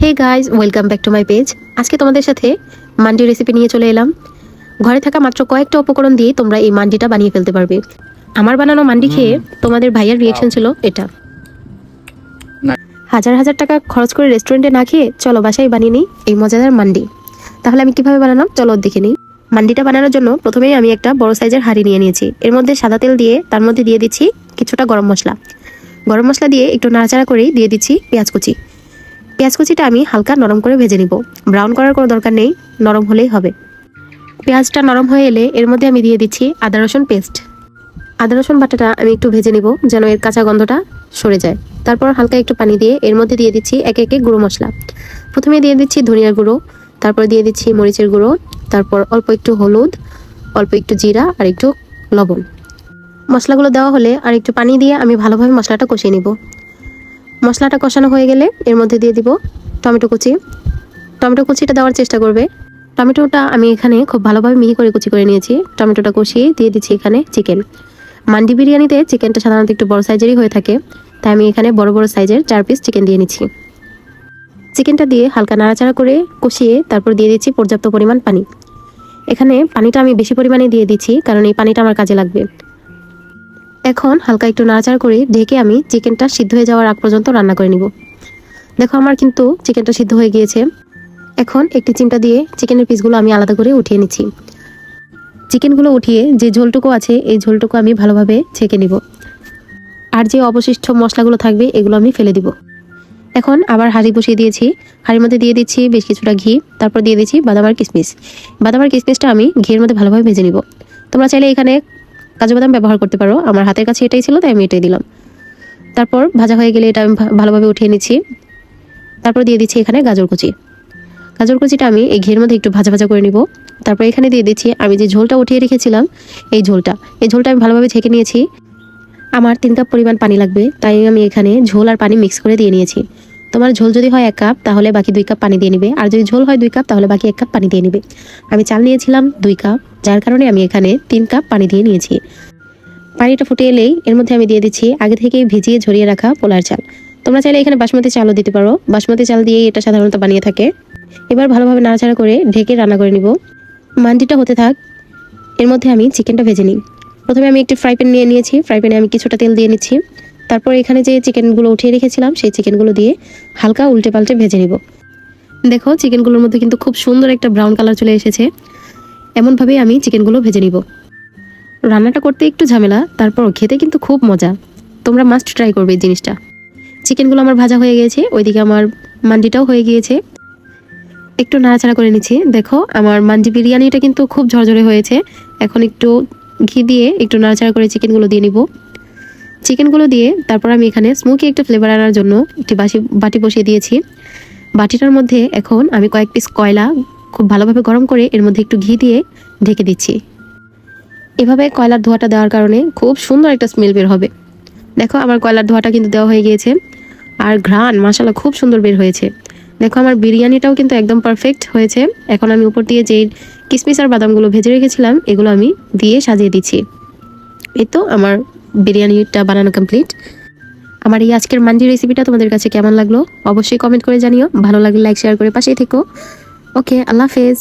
Hey guys, welcome back to my page. আজকে তোমাদের সাথে মান্ডি রেসিপি নিয়ে চলে এলাম। ঘরে থাকা মাত্র কয়েকটা উপকরণ দিয়ে তোমরা এই মান্ডিটা বানিয়ে ফেলতে পারবে। আমার বানানো মান্ডি খেয়ে তোমাদের ভাইয়ের রিয়েকশন ছিল এটা। হাজার হাজার টাকা খরচ করে রেস্টুরেন্টে না খেয়ে চলো বাসায় বানিয়ে নিই এই মজাদার মান্ডি। তাহলে আমি কিভাবে বানালাম চলো দেখে নিই। মান্ডিটা বানানোর জন্য প্রথমেই আমি একটা বড় সাইজের হাঁড়ি নিয়ে নিয়েছি। এর মধ্যে সাদা তেল দিয়ে তার মধ্যে দিয়ে দিচ্ছি কিছুটা গরম মশলা। গরম মশলা দিয়ে একটু নাড়াচাড়া করেই দিয়ে দিচ্ছি পেঁয়াজ কুচি। পেঁয়াজ কুচিটা আমি হালকা নরম করে ভেজে নিব। ব্রাউন করার কোনো দরকার নেই, নরম হলেই হবে। পেঁয়াজটা নরম হয়ে এলে এর মধ্যে আমি দিয়ে দিচ্ছি আদা রসুন পেস্ট। আদা রসুন বাটাটা আমি একটু ভেজে নিব যেন এর কাঁচা গন্ধটা সরে যায়। তারপর হালকা একটু পানি দিয়ে এর মধ্যে দিয়ে দিচ্ছি একে একে গুঁড়ো মশলা। প্রথমে দিয়ে দিচ্ছি ধনিয়ার গুঁড়ো, তারপর দিয়ে দিচ্ছি মরিচের গুঁড়ো, তারপর অল্প একটু হলুদ, অল্প একটু জিরা আর একটু লবণ। মশলাগুলো দেওয়া হলে আর একটু পানি দিয়ে আমি ভালোভাবে মশলাটা কষিয়ে নিব। মশলাটা কষানো হয়ে গেলে এর মধ্যে দিয়ে দিব টমেটো কুচি। টমেটো কুচিটা দেওয়ার চেষ্টা করবে। টমেটোটা আমি এখানে খুব ভালোভাবে মিহি করে কুচি করে নিয়েছি। টমেটোটা কষিয়ে দিয়ে দিচ্ছি এখানে চিকেন। মান্ডি বিরিয়ানিতে চিকেনটা সাধারণত একটু বড় সাইজেরই হয়ে থাকে, তাই আমি এখানে বড় বড় সাইজের 4 পিস চিকেন দিয়ে নিচ্ছি। চিকেনটা দিয়ে হালকা নাড়াচাড়া করে কষিয়ে তারপর দিয়ে দিচ্ছি পর্যাপ্ত পরিমাণ পানি। এখানে পানিটা আমি বেশি পরিমাণে দিয়ে দিচ্ছি কারণ এই পানিটা আমার কাজে লাগবে। এখন হালকা একটু নাড়াচাড়া করে ঢেকে আমি চিকেনটা সিদ্ধ হয়ে যাওয়ার আগ পর্যন্ত রান্না করে নিব। দেখো আমার কিন্তু চিকেনটা সিদ্ধ হয়ে গিয়েছে। এখন একটি চিমটা দিয়ে চিকেনের পিসগুলো আমি আলাদা করে উঠিয়ে নিচ্ছি। চিকেনগুলো উঠিয়ে যে ঝোলটুকু আছে এই ঝোলটুকু আমি ভালোভাবে ছেঁকে নিব। আর যে অবশিষ্ট মশলাগুলো থাকবে এগুলো আমি ফেলে দিব। এখন আবার হাঁড়ি বসিয়ে দিয়েছি। হাঁড়ির মধ্যে দিয়ে দিচ্ছি বেশ কিছুটা ঘি, তারপর দিয়ে দিচ্ছি বাদাম আর কিশমিশ। বাদাম আর কিশমিশটা আমি ঘিয়ের মধ্যে ভালোভাবে ভেজে নিব। তোমরা চাইলে এখানে কাজু বাদাম ব্যবহার করতে পারো, আমার হাতের কাছে এটাই ছিল তাই আমি এটাই দিলাম। তারপর ভাজা হয়ে গেলে এটা আমি ভালোভাবে উঠিয়ে নিচ্ছি। তারপর দিয়ে দিচ্ছি এখানে গাজর কুচি। গাজর কুচিটা আমি এই ঘিয়ের মধ্যে একটু ভাজা ভাজা করে নিব। তারপর এখানে দিয়ে দিচ্ছি আমি যে ঝোলটা উঠিয়ে রেখেছিলাম এই ঝোলটা আমি ভালোভাবে ছেঁকে নিয়েছি। আমার 3 কাপ পরিমাণ পানি লাগবে, তাই আমি এখানে ঝোল আর পানি মিক্স করে দিয়ে নিয়েছি। তোমার ঝোল যদি হয় 1 কাপ তাহলে বাকি 2 কাপ পানি দিয়ে নিবে, আর যদি ঝোল হয় 2 কাপ তাহলে বাকি 1 কাপ পানি দিয়ে নিবে। আমি চাল নিয়েছিলাম 2 কাপ, যার কারণে আমি এখানে 3 কাপ পানি দিয়ে নিয়েছি। পানিটা ফুটে এলেই এর মধ্যে আমি দিয়ে দিচ্ছি আগে থেকে ভিজিয়ে ঝরিয়ে রাখা পোলার চাল। তোমরা চাইলে এখানে বাসমতি চালও দিতে পারো, বাসমতি চাল দিয়ে এটা সাধারণত বানিয়ে থাকে। এবার ভালোভাবে নাড়াচাড়া করে ঢেকে রান্না করে নিব। মান্ডিটা হতে থাক, এর মধ্যে আমি চিকেনটা ভেজে নিই। প্রথমে আমি একটি ফ্রাই প্যান নিয়ে নিয়েছি। ফ্রাই প্যানে আমি কিছুটা তেল দিয়ে নিচ্ছি। তারপর এখানে যে চিকেনগুলো উঠিয়ে রেখেছিলাম সেই চিকেনগুলো দিয়ে হালকা উল্টে পাল্টে ভেজে নিব। দেখো চিকেনগুলোর মধ্যে কিন্তু খুব সুন্দর একটা ব্রাউন কালার চলে এসেছে। এমনভাবেই আমি চিকেনগুলো ভেজে নিব। রান্নাটা করতে একটু ঝামেলা, তারপর খেতে কিন্তু খুব মজা। তোমরা মাস্ট ট্রাই করবে এই জিনিসটা। চিকেনগুলো আমার ভাজা হয়ে গিয়েছে, ওইদিকে আমার মান্ডিটাও হয়ে গিয়েছে। একটু নাড়াচাড়া করে নিচ্ছি। দেখো আমার মান্ডি বিরিয়ানিটা কিন্তু খুব ঝরঝরে হয়েছে। এখন একটু ঘি দিয়ে একটু নাড়াচাড়া করে চিকেনগুলো দিয়ে নিব। চিকেনগুলো দিয়ে তারপর আমি এখানে স্মোকি একটা ফ্লেভার আনার জন্য একটি বাটি বসিয়ে দিয়েছি। বাটিটার মধ্যে এখন আমি কয়েক পিস কয়লা খুব ভালোভাবে গরম করে এর মধ্যে একটু ঘি দিয়ে ঢেকে দিচ্ছি। এভাবে কয়লার ধোঁয়াটা দেওয়ার কারণে খুব সুন্দর একটা স্মেল বের হবে। দেখো আমার কয়লার ধোঁয়াটা কিন্তু দেওয়া হয়ে গিয়েছে, আর ঘ্রাণ মাশাআল্লাহ খুব সুন্দর বের হয়েছে। দেখো আমার বিরিয়ানিটাও কিন্তু একদম পারফেক্ট হয়েছে। এখন আমি উপর দিয়ে যে কিশমিশ আর বাদামগুলো ভেজে রেখেছিলাম এগুলো আমি দিয়ে সাজিয়ে দিচ্ছি। এই তো আমার বিরিয়ানিটা বানানো কমপ্লিট। আমার এই আজকের মান্ডি রেসিপিটা তোমাদের কাছে কেমন লাগলো অবশ্যই কমেন্ট করে জানিও। ভালো লাগলে লাইক শেয়ার করে পাশেই থেকো। ওকে, আল্লাহ হাফেজ।